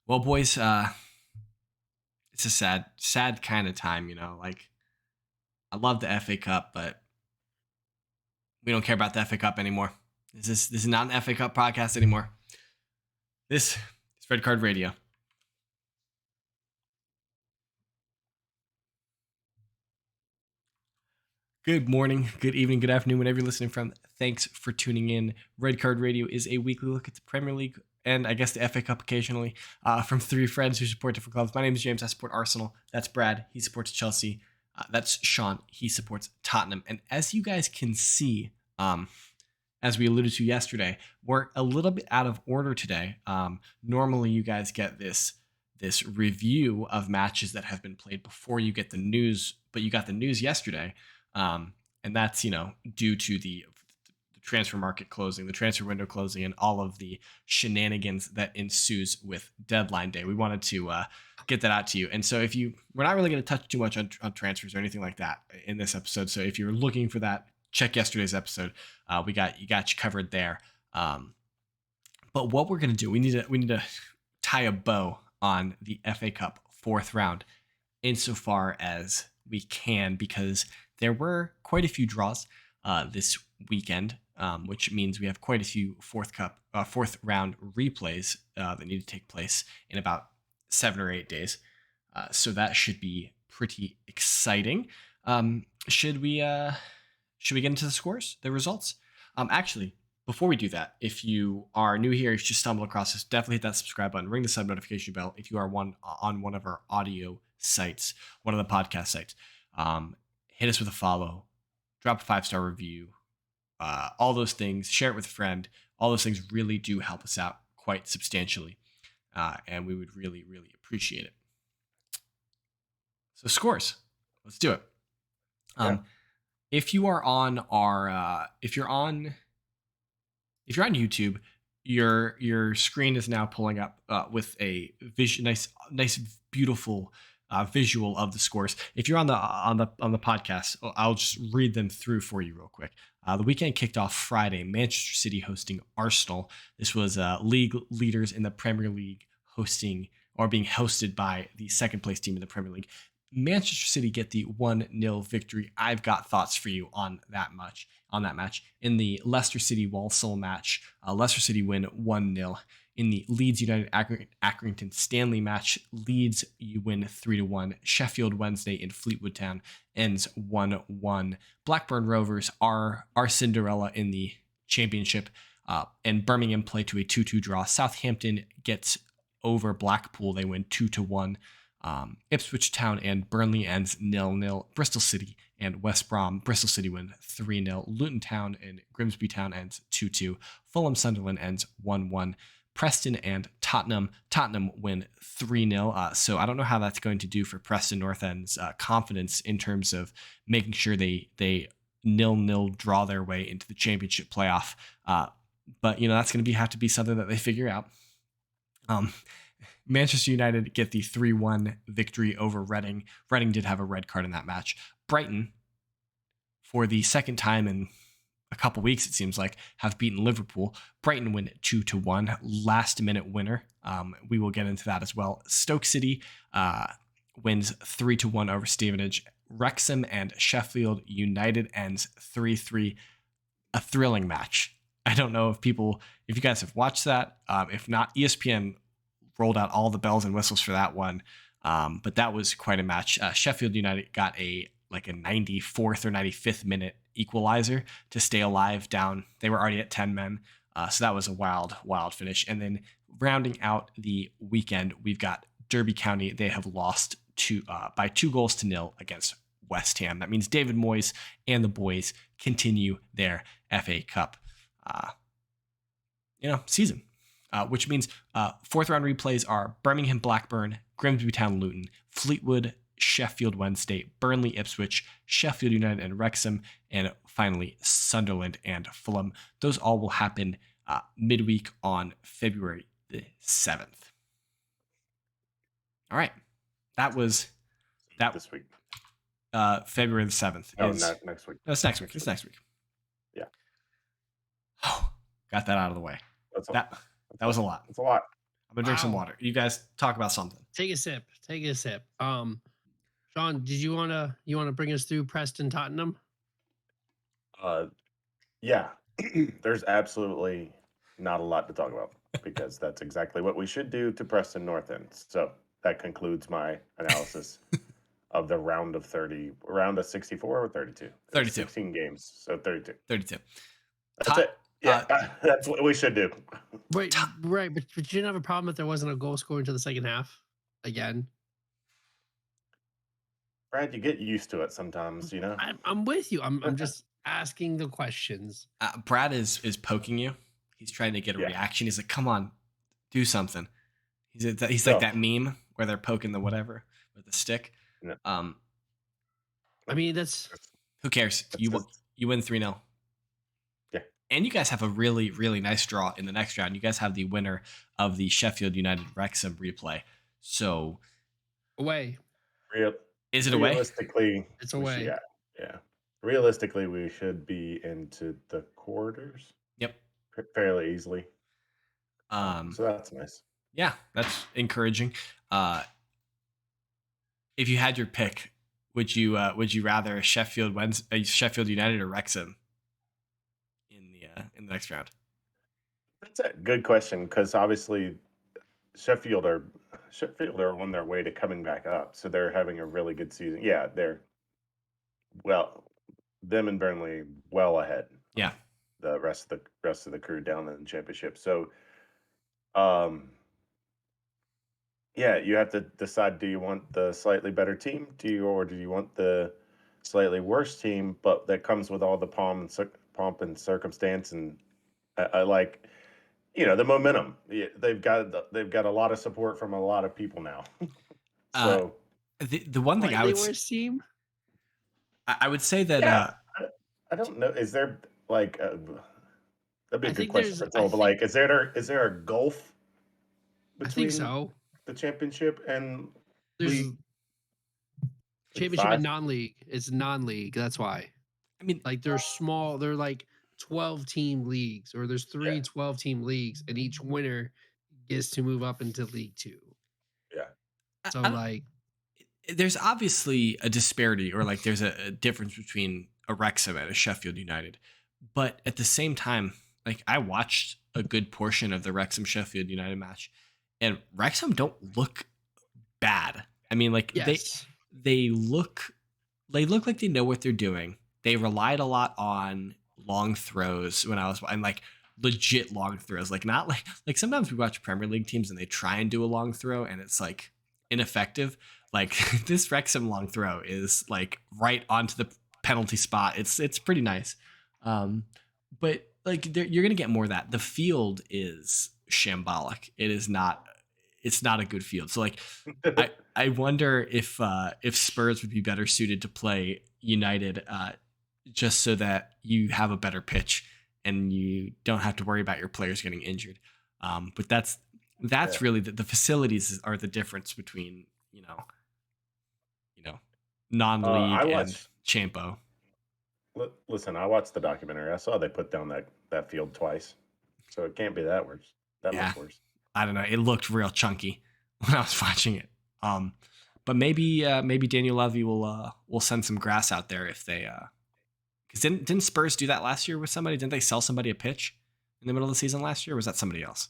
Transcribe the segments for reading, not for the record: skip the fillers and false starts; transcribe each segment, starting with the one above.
Well, boys, it's a sad kind of time, Like I love the FA Cup, but we don't care about the FA Cup anymore. This is not an FA Cup podcast anymore. This is Red Card Radio. Good morning, good evening, good afternoon, whenever you're listening from. Thanks for tuning in. Red Card Radio is a weekly look at the Premier League and I guess the FA Cup occasionally from three friends who support different clubs. My name is James. I support Arsenal. That's Brad. He supports Chelsea. That's Sean. He supports Tottenham. And as you guys can see, as we alluded to yesterday, we're a little bit out of order today. Normally, you guys get this review of matches that have been played before you get the news, but you got the news yesterday. And that's, due to the transfer market closing, the transfer window closing, and all of the shenanigans that ensues with deadline day. We wanted to get that out to you. And so we're not really going to touch too much on transfers or anything like that in this episode. So if you're looking for that, check yesterday's episode. We got you covered there. But what we're going to do, we need to tie a bow on the FA Cup fourth round insofar as we can, because there were quite a few draws this weekend, which means we have quite a few fourth round replays that need to take place in about 7 or 8 days. So that should be pretty exciting. Should we get into the scores, the results? Actually, before we do that, if you are new here, if you just stumbled across this, definitely hit that subscribe button, ring the sub notification bell if you are on one of our audio sites, one of the podcast sites. Hit us with a follow, drop a 5-star review, all those things, share it with a friend. All those things really do help us out quite substantially, and we would really, really appreciate it. So scores, let's do it. If you are on our, if you're on YouTube, your screen is now pulling up with a nice, beautiful visual of the scores. If you're on the podcast, I'll just read them through for you real quick. The weekend kicked off Friday. Manchester City hosting Arsenal. This was league leaders in the Premier League being hosted by the second place team in the Premier League. Manchester City get the 1-0 victory. I've got thoughts for you on that match. In the Leicester City Walsall match, Leicester City win 1-0. In the Leeds United Accrington Stanley match, Leeds you win 3-1. Sheffield Wednesday in Fleetwood Town ends 1-1. Blackburn Rovers are Cinderella in the Championship, and Birmingham play to a 2-2 draw. Southampton gets over Blackpool. They win 2-1. Ipswich Town and Burnley ends 0-0. Bristol City and West Brom. Bristol City win 3-0. Luton Town and Grimsby Town ends 2-2. Fulham Sunderland ends 1-1. Preston and Tottenham win 3-0. So I don't know how that's going to do for Preston North End's confidence in terms of making sure they 0-0 draw their way into the Championship playoff. But that's going to have to be something that they figure out. Manchester United get the 3-1 victory over Reading. Reading did have a red card in that match. Brighton, for the second time in a couple weeks, it seems like, have beaten Liverpool. Brighton win 2-1, last-minute winner. We will get into that as well. Stoke City wins 3-1 over Stevenage. Wrexham and Sheffield United ends 3-3. A thrilling match. I don't know if you guys have watched that. If not, ESPN rolled out all the bells and whistles for that one. But that was quite a match. Sheffield United got a 94th or 95th minute equalizer to stay alive down. They were already at 10 men. So that was a wild finish. And then rounding out the weekend, we've got Derby County. They have lost by 2-0 against West Ham. That means David Moyes and the boys continue their FA Cup season. Which means fourth round replays are Birmingham Blackburn, Grimsby Town Luton, Fleetwood Sheffield Wednesday, Burnley Ipswich, Sheffield United and Wrexham, and finally Sunderland and Fulham. Those all will happen midweek on February the 7th. All right. That was this week. February the 7th. No, not next week. No, it's next week. It's next week. Yeah. Oh, got that out of the way. That was a lot. It's a lot. I'm gonna drink some Wow. water. You guys talk about something. Take a sip. Take a sip. Sean, did you wanna bring us through Preston Tottenham? Uh, yeah, there's absolutely not a lot to talk about because that's exactly what we should do to Preston North End. So that concludes my analysis of the round of 64 or 32. It was 32. 16 games, so 32. 32. That's Tot, it. Yeah, that's what we should do. Right, Tot- right, but you didn't have a problem if there wasn't a goal scored into the second half again. Brad, you get used to it sometimes, I'm with you. I'm just asking the questions. Brad is poking you. He's trying to get a Yeah. reaction. He's like, "Come on, do something." He's like No. that meme where they're poking the whatever with the stick. No. I mean, that's Who cares? That's You win 3-0. Yeah. And you guys have a really, really nice draw in the next round. You guys have the winner of the Sheffield United Wrexham replay. So away. is it away? Realistically, It's we should, away. yeah. Realistically, we should be into the quarters Yep. fairly easily. So that's nice. Yeah, that's encouraging. If you had your pick, would you rather Sheffield United or Wrexham in the next round? That's a good question because obviously Sheffield are on their way to coming back up, so they're having a really good season. Yeah, they're them and Burnley well ahead. Yeah, the rest of the crew down in the championship. So, um, yeah, you have to decide: do you want the slightly better team, or do you want the slightly worse team, but that comes with all the pomp and circumstance, and I like the momentum. Yeah, they've got a lot of support from a lot of people now. So the one thing I would worst team. I would say that yeah, I don't know. Is there like that'd be a good question for Joel, but like, is there a gulf I think between so. the championship and There's league? championship 5? and non-league. It's non-league. That's why. I mean, Like they're small. They're like 12-team leagues, or there's three Yeah. 12-team leagues, and each winner gets to move up into League Two. Yeah. So like, there's obviously a disparity, or like there's a difference between a Wrexham and a Sheffield United, but at the same time, like I watched a good portion of the Wrexham Sheffield United match, and Wrexham don't look bad. I mean, like yes, they look like they know what they're doing. They relied a lot on long throws and like legit long throws, like not like sometimes we watch Premier League teams and they try and do a long throw and it's like ineffective. Like this Wrexham long throw is like right onto the penalty spot. It's pretty nice. But like you're gonna get more of that. The field is shambolic. It's not a good field. So like I wonder if Spurs would be better suited to play United just so that you have a better pitch and you don't have to worry about your players getting injured. But that's really the facilities are the difference between non-league and Champo. Listen, I watched the documentary. I saw they put down that field twice, so it can't be that worse. Much worse. I don't know. It looked real chunky when I was watching it. But maybe Daniel Levy will send some grass out there if they because didn't Spurs do that last year with somebody? Didn't they sell somebody a pitch in the middle of the season last year? Or was that somebody else?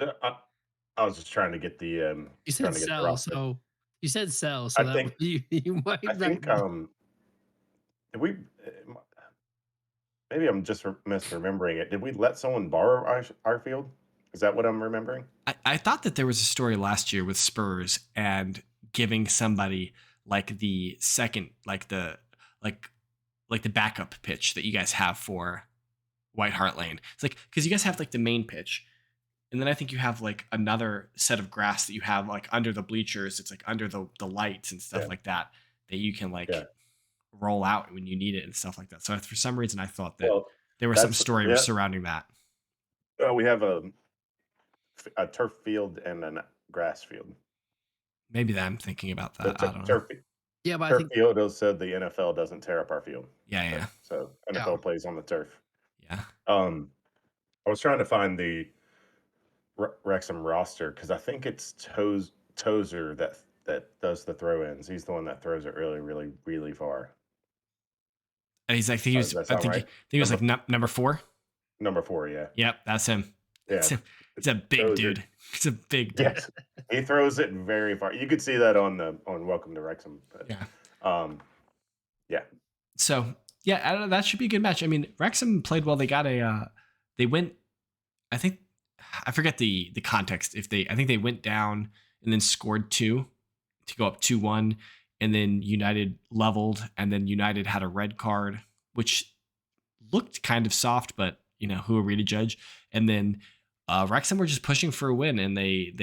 I was just trying to get the you said sell, so you said sell, so I think you might. I think did we? Maybe I'm just misremembering it. Did we let someone borrow our field? Is that what I'm remembering? I thought that there was a story last year with Spurs and giving somebody like the second, like the backup pitch that you guys have for White Hart Lane. It's like because you guys have like the main pitch, and then I think you have like another set of grass that you have like under the bleachers. It's like under the lights and stuff like that you can like roll out when you need it and stuff like that. So for some reason, I thought that there was some story surrounding that. We have a turf field and a grass field. Maybe that I'm thinking about that. I don't know. Yeah, but turf field said the NFL doesn't tear up our field. Yeah. So NFL plays on the turf. Yeah. I was trying to find the Wrexham roster because I think it's Tozer that does the throw-ins. He's the one that throws it really, really, really far. And he's like, Does that sound right? he was like number 4. Number 4, yeah. Yep, that's him. That's Yeah. him. He's a big Tozer. dude. He's a big dude. Yes. He throws it very far. You could see that on Welcome to Wrexham. But, Yeah. yeah. So yeah, I don't know, that should be a good match. I mean, Wrexham played well. They got they went. I think I forget the context. I think they went down and then scored 2 to go up 2-1, and then United leveled, and then United had a red card, which looked kind of soft, but who are we to judge? And then Wrexham were just pushing for a win, and they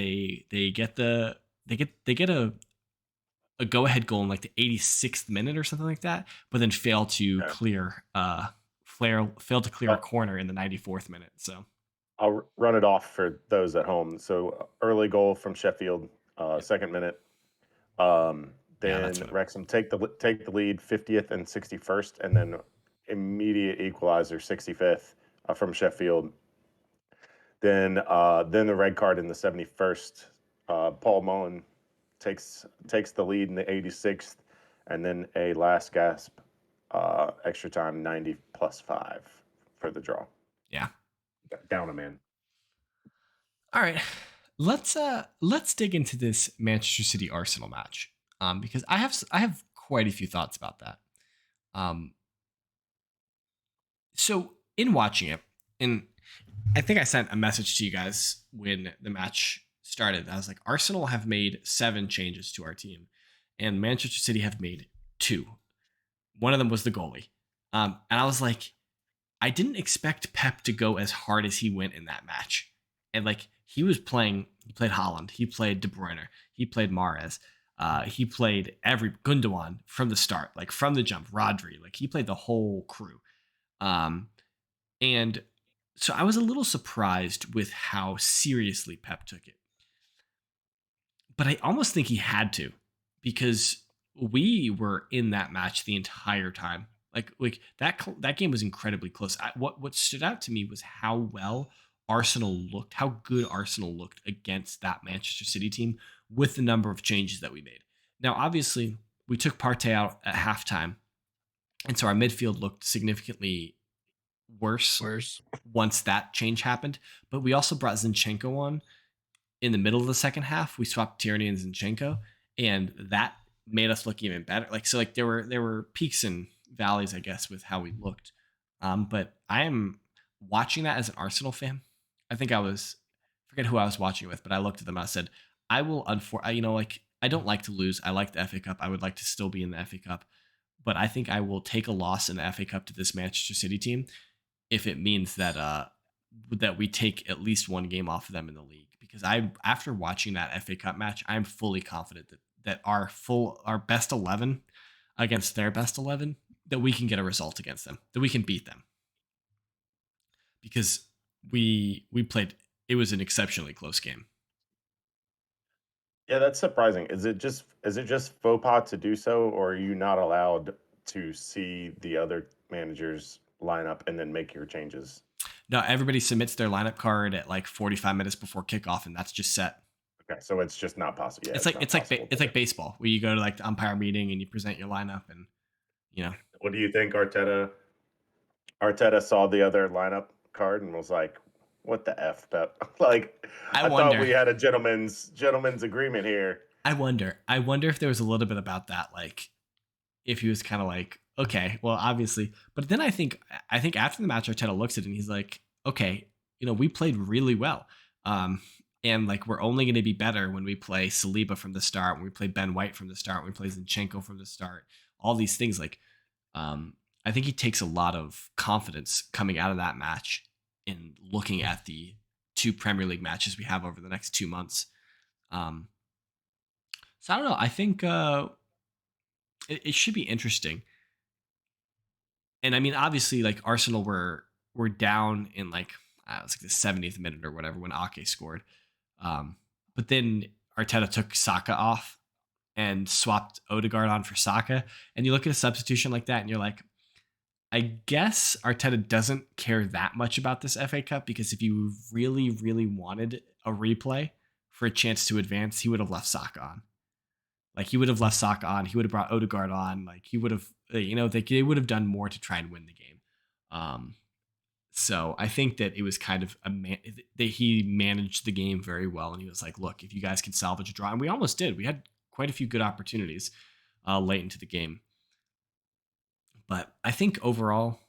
get a go ahead goal in like the 86th minute or something like that, but then fail to clear a corner in the 94th minute. So I'll run it off for those at home. So early goal from Sheffield, second minute. Then Wrexham take the lead 50th and 61st, and then immediate equalizer 65th from Sheffield. Then the red card in the 71st. Paul Mullen takes the lead in the 86th, and then a last gasp extra time 90+5 for the draw. Yeah. Down a man. All right. Let's dig into this Manchester City Arsenal match. Because I have quite a few thoughts about that. So in watching it, and I think I sent a message to you guys when the match started. I was like, Arsenal have made 7 changes to our team, and Manchester City have made 2. One of them was the goalie. And I was like, I didn't expect Pep to go as hard as he went in that match. And like he played Haaland, he played De Bruyne, he played Mahrez, he played Gundogan from the start, like from the jump, Rodri, like he played the whole crew. And so I was a little surprised with how seriously Pep took it. But I almost think he had to, because we were in that match the entire time. Like that game was incredibly close. What stood out to me was how well Arsenal looked, how good Arsenal looked against that Manchester City team with the number of changes that we made. Now, obviously, we took Partey out at halftime, and so our midfield looked significantly worse once that change happened. But we also brought Zinchenko on in the middle of the second half. We swapped Tierney and Zinchenko, and that made us look even better. There were peaks and valleys, I guess, with how we looked. But I am watching that as an Arsenal fan. I think forget who I was watching with, but I looked at them. I said, I don't like to lose. I like the FA Cup. I would like to still be in the FA Cup, but I think I will take a loss in the FA Cup to this Manchester City team if it means that we take at least one game off of them in the league. Because after watching that FA Cup match, I'm fully confident that our best 11 against their best 11, that we can get a result against them, that we can beat them. Because we played, it was an exceptionally close game. Yeah, that's surprising. Is it just faux pas to do so, or are you not allowed to see the other managers lineup and then make your changes? No, everybody submits their lineup card at like 45 minutes before kickoff, and that's just set. Okay, so it's just not possible. Yeah, it's like baseball, where you go to like the umpire meeting and you present your lineup, and What do you think, Arteta? Arteta saw the other lineup card and was like, "What the f, Pep?" Like, I thought we had a gentleman's agreement here. I wonder if there was a little bit about that, like if he was kind of like, okay, well, obviously. But then I think after the match, Arteta looks at it and he's like, okay, we played really well. And like, we're only going to be better when we play Saliba from the start, when we play Ben White from the start, when we play Zinchenko from the start, all these things. Like, I think he takes a lot of confidence coming out of that match in looking at the 2 Premier League matches we have over the next 2 months. So I don't know. I think it should be interesting. And I mean, obviously, like Arsenal were down in like it was like the 70th minute or whatever when Ake scored. But then Arteta took Saka off and swapped Odegaard on for Saka. And you look at a substitution like that and you're like, I guess Arteta doesn't care that much about this FA Cup, because if you really, really wanted a replay for a chance to advance, he would have left Saka on. Like he would have left Saka on. He would have brought Odegaard on. Like he would have, they would have done more to try and win the game. So I think that it was kind of that he managed the game very well, and he was like, "Look, if you guys can salvage a draw," and we almost did. We had quite a few good opportunities late into the game, but I think overall,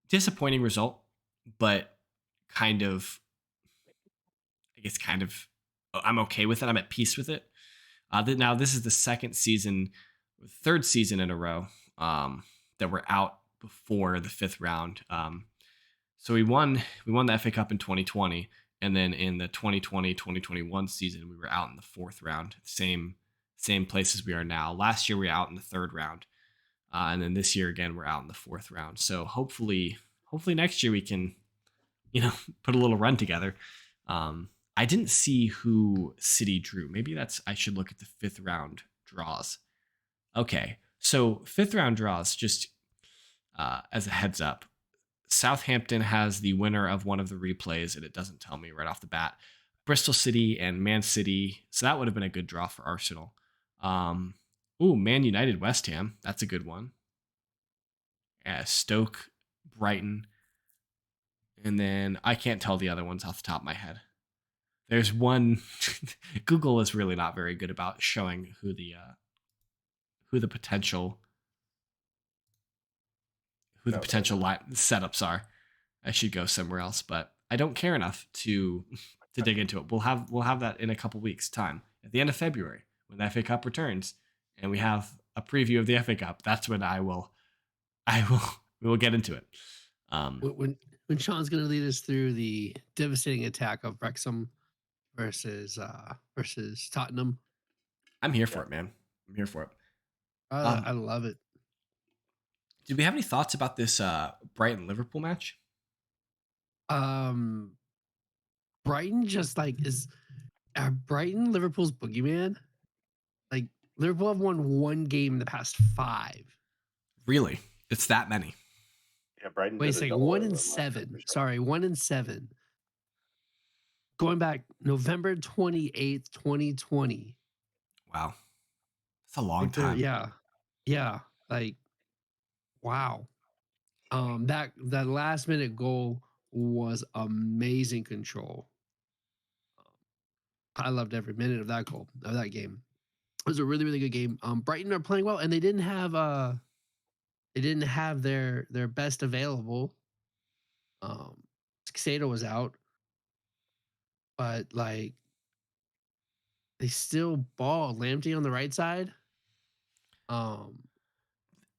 disappointing result, but kind of, I guess, I'm okay with it. I'm at peace with it. Now this is the third season in a row that we're out before the fifth round. So we won the FA Cup in 2020, and then in the 2020-2021 season, we were out in the fourth round, same place as we are now. Last year we were out in the third round, and then this year again we're out in the fourth round. So hopefully next year we can, put a little run together. I didn't see who City drew. Maybe I should look at the fifth round draws. Okay, so fifth round draws, just as a heads up. Southampton has the winner of one of the replays, and it doesn't tell me right off the bat. Bristol City and Man City, so that would have been a good draw for Arsenal. Man United West Ham, that's a good one. Stoke Brighton, and then I can't tell the other ones off the top of my head. There's one. Google is really not very good about showing who the potential setups are. I should go somewhere else, but I don't care enough to dig into it. We'll have that in a couple weeks' time at the end of February when the FA Cup returns, and we have a preview of the FA Cup. That's when we will get into it. When Sean's going to lead us through the devastating attack of Wrexham versus Tottenham. I'm here for it, man. I'm here for it. I love it. Did we have any thoughts about this Brighton Liverpool match? Brighton just is Brighton Liverpool's boogeyman. Like Liverpool have won one game in the past 5. Really? It's that many? Yeah, Brighton. Wait a second, 1-7. Sorry, 1-7. Going back November 28th, 2020. Wow. That's a long time. Yeah. Like, wow. That last minute goal was amazing control. I loved every minute of that game. It was a really, really good game. Brighton are playing well, and they didn't have their best available. Casado was out, but they still balled. Lamptey on the right side.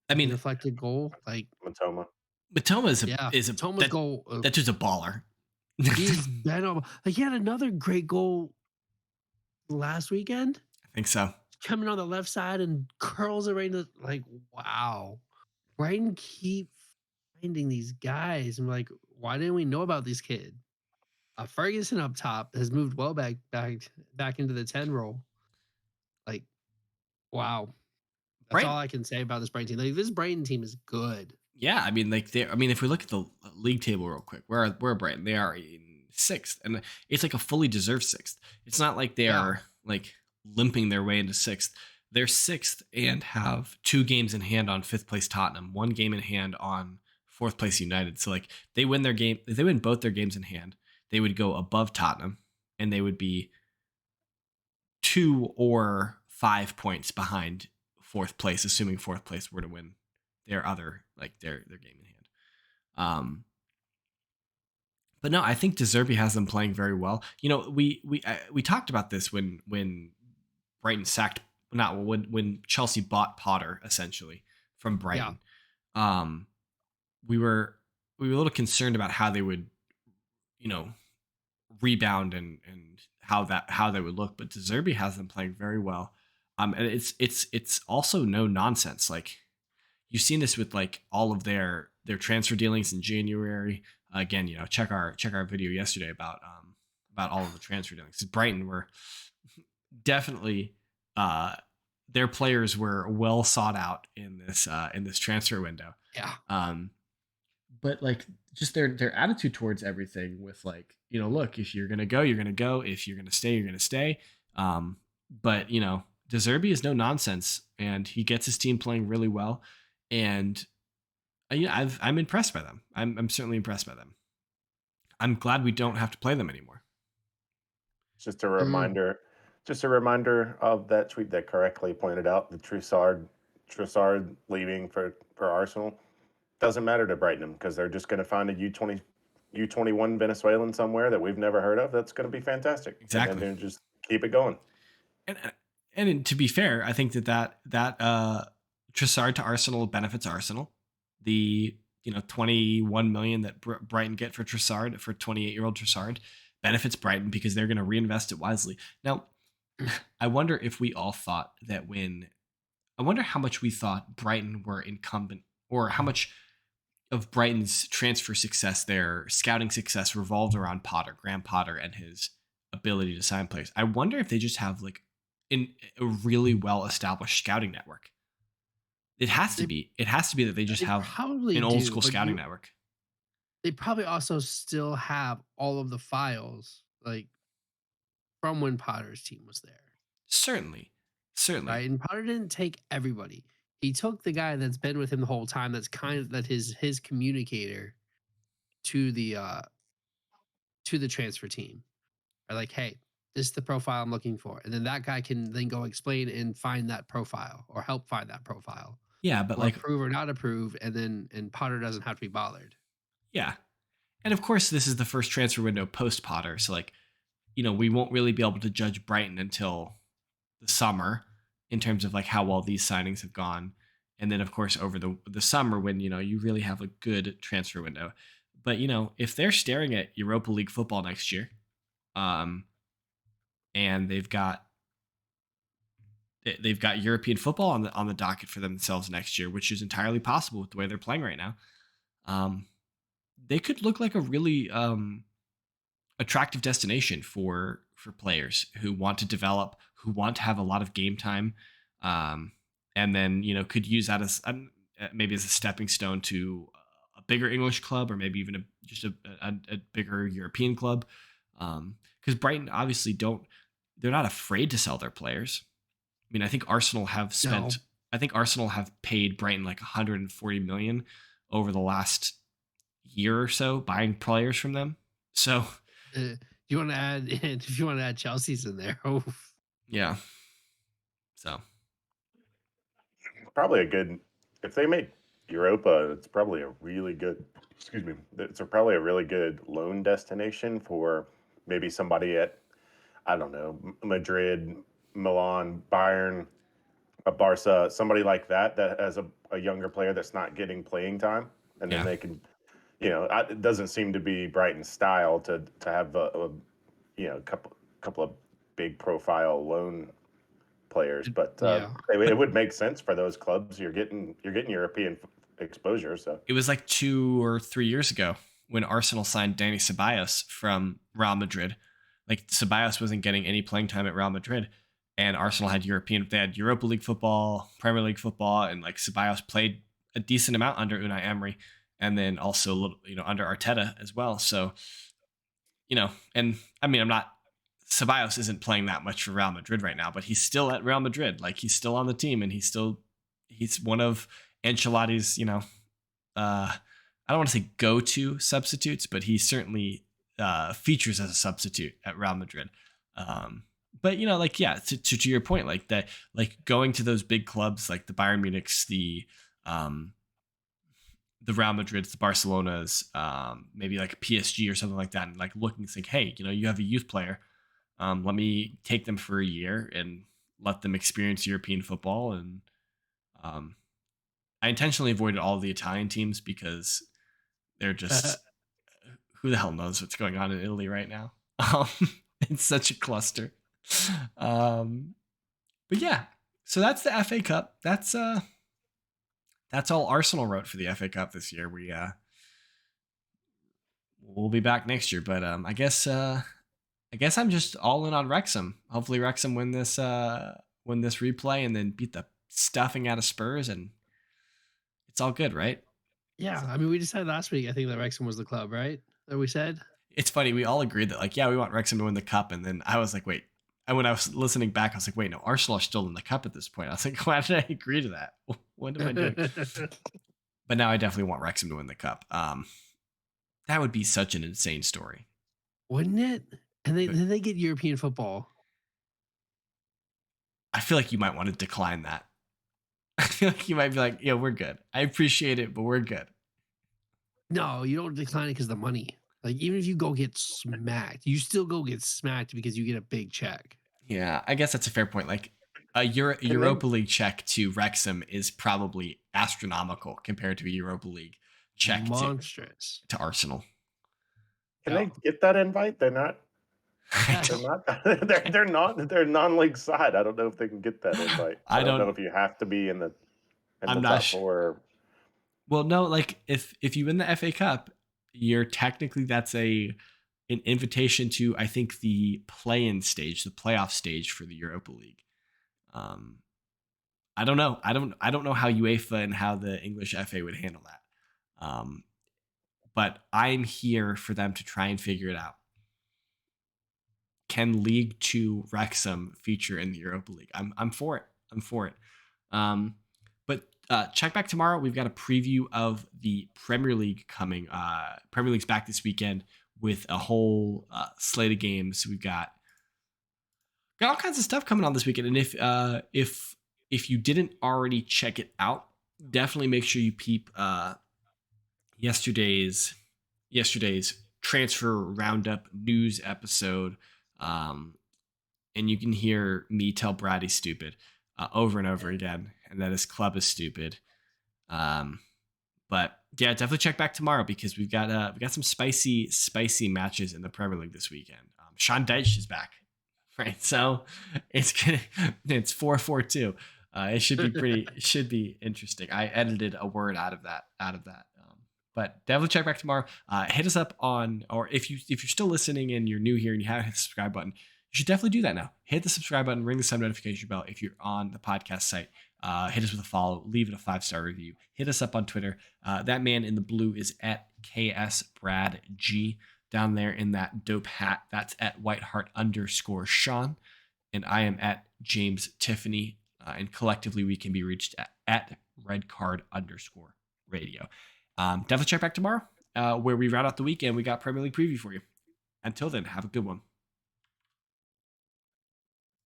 Deflected goal. Matoma is Matoma's goal. That's just a baller. He's been over. He had another great goal last weekend. I think so. Coming on the left side and curls it right into wow. Brighton keep finding these guys. I'm like, why didn't we know about this kid? Ferguson up top has moved well back into the 10 role. Wow. That's all I can say about this Brighton team. This Brighton team is good. Yeah, if we look at the league table real quick, where are Brighton? They are in 6th, and it's a fully deserved 6th. It's not like they are limping their way into 6th. They're 6th and have 2 games in hand on 5th place Tottenham, 1 game in hand on 4th place United. So they win if they win both their games in hand, they would go above Tottenham, and they would be 2 or 5 points behind 4th place, assuming 4th place were to win their their game in hand. But no, I think De Zerbi has them playing very well. We talked about this when Brighton when Chelsea bought Potter essentially from Brighton. Yeah. We were a little concerned about how they would, rebound and how they would look, but De Zerbi has them playing very well. And it's also no nonsense. You've seen this with all of their transfer dealings in January. Again, check our video yesterday about all of the transfer dealings. Brighton were definitely their players were well sought out in this transfer window. Yeah. but like just their attitude towards everything with like, look, if you're gonna go, you're gonna go. If you're gonna stay, you're gonna stay. Um, but De Zerbi is no nonsense, and he gets his team playing really well. And I'm impressed by them. I'm certainly impressed by them. I'm glad we don't have to play them anymore. Just a reminder, of that tweet that correctly pointed out the Trossard leaving for Arsenal doesn't matter to Brighton because they're just going to find a U21 Venezuelan somewhere that we've never heard of. That's going to be fantastic, Exactly. and then just keep it going. And to be fair, I think that Trossard to Arsenal benefits Arsenal. The 21 million that Brighton get for Trossard, for 28-year-old Trossard, benefits Brighton because they're going to reinvest it wisely. Now, I wonder if we all thought that I wonder how much we thought Brighton were incumbent, or how much of Brighton's transfer success, their scouting success, revolved around Graham Potter, and his ability to sign players. I wonder if they just have like a really well established scouting network. It has to be. It has to be that they just have probably an old do, school but scouting network. they probably also still have all of the files like from when Potter's team was there. Certainly. Right. And Potter didn't take everybody. He took the guy that's been with him the whole time, that's kind of that his communicator to the transfer team. Are like, hey, this is the profile I'm looking for. And then that guy can then go explain and find that profile, or help find that profile. Yeah, but Or like approve or not approve, and Potter doesn't have to be bothered. yeah. And of course, this is the first transfer window post Potter, so like, we won't really be able to judge Brighton until the summer in terms of like how well these signings have gone. And then of course over the summer when you really have a good transfer window. But if they're staring at Europa League football next year, and they've got European football on the docket for themselves next year, which is entirely possible with the way they're playing right now. They could look like a really attractive destination for players who want to develop, who want to have a lot of game time, and then could use that as maybe as a stepping stone to a bigger English club, or maybe even just a bigger European club. Because Brighton obviously they're not afraid to sell their players. I mean, I think Arsenal have spent. No. I think Arsenal have paid Brighton like 140 million over the last year or so buying players from them. So. You want to add if you want to add Chelsea's in there? Oh, yeah. So probably if they make Europa, it's probably a really good. Excuse me. It's probably a really good loan destination for maybe somebody at, I don't know, Madrid, Milan, Bayern, Barca, somebody like that has a younger player that's not getting playing time, and then they can. It doesn't seem to be Brighton's style to have a couple of big profile loan players, but it would make sense for those clubs. You're getting European exposure. So it was like 2 or 3 years ago when Arsenal signed Dani Ceballos from Real Madrid. Like Ceballos wasn't getting any playing time at Real Madrid, and Arsenal had they had Europa League football, Premier League football, and like Ceballos played a decent amount under Unai Emery, and then also a little, under Arteta as well. So, and I mean, Ceballos isn't playing that much for Real Madrid right now, but he's still at Real Madrid. Like he's still on the team, and he's one of Ancelotti's, I don't want to say go-to substitutes, but he certainly features as a substitute at Real Madrid. But to your point, like that, like going to those big clubs like the Bayern Munichs, the Real Madrids, the Barcelonas, maybe like PSG or something like that, and like looking to think, hey, you have a youth player, let me take them for a year and let them experience European football. And I intentionally avoided all of the Italian teams because they're just who the hell knows what's going on in Italy right now. It's such a cluster. But yeah, so that's the FA Cup. That's all Arsenal wrote for the FA Cup this year. We'll be back next year, but I guess I'm just all in on Wrexham. Hopefully Wrexham win this replay and then beat the stuffing out of Spurs, and it's all good, right? Yeah, I mean, we decided last week. I think that Wrexham was the club, right? That we said. It's funny. We all agreed that, like, yeah, we want Wrexham to win the cup. And then I was like, wait. And when I was listening back, I was like, wait, no, Arsenal are still in the cup at this point. I was like, why did I agree to that? What am I doing? But now I definitely want Wrexham to win the cup. That would be such an insane story. Wouldn't it? And But then they get European football. I feel like you might want to decline that. I feel like you might be like, yeah, we're good. I appreciate it, but we're good. No, you don't decline it because the money. Like, even if you go get smacked, you still go get smacked because you get a big check. Yeah, I guess that's a fair point. Like a Can they Europa League check to Wrexham is probably astronomical compared to a Europa League check Monstrous. to Arsenal. can Yeah. they get that invite? They're not. Yes. They're not. They're not. They're non-league side. I don't know if they can get that invite. I I don't know don't. if you have to be in the I'm not. top four. Well, no. Like if you win the FA Cup, you're technically that's an invitation to, I think, the play-in stage, the playoff stage for the Europa League. Um, I don't know. I don't know how UEFA and how the English FA would handle that. But I'm here for them to try and figure it out. Can League Two Wrexham feature in the Europa League? I'm for it. I'm for it. But check back tomorrow. We've got a preview of the Premier League coming. Premier League's back this weekend with a whole slate of games. We've got all kinds of stuff coming on this weekend. And if you didn't already check it out, definitely make sure you peep yesterday's transfer roundup news episode. And you can hear me tell Brad he's stupid over and over again, and that his club is stupid. But yeah, definitely check back tomorrow because we got some spicy matches in the Premier League this weekend. Sean Dyche is back, right? So it's 4-4-2. It should be interesting. I edited a word out of that. But definitely check back tomorrow. Hit us up on, or if you're still listening and you're new here and you haven't hit the subscribe button, you should definitely do that now. Hit the subscribe button, ring the sub notification bell if you're on the podcast site. Hit us with a follow, leave it a 5-star review. Hit us up on Twitter. That man in the blue is at KSBradG. Down there in that dope hat, that's at Whiteheart_Sean. And I am at James Tiffany. And collectively, we can be reached at redcard_radio. Definitely check back tomorrow where we round out the weekend. We got Premier League preview for you. Until then, have a good one.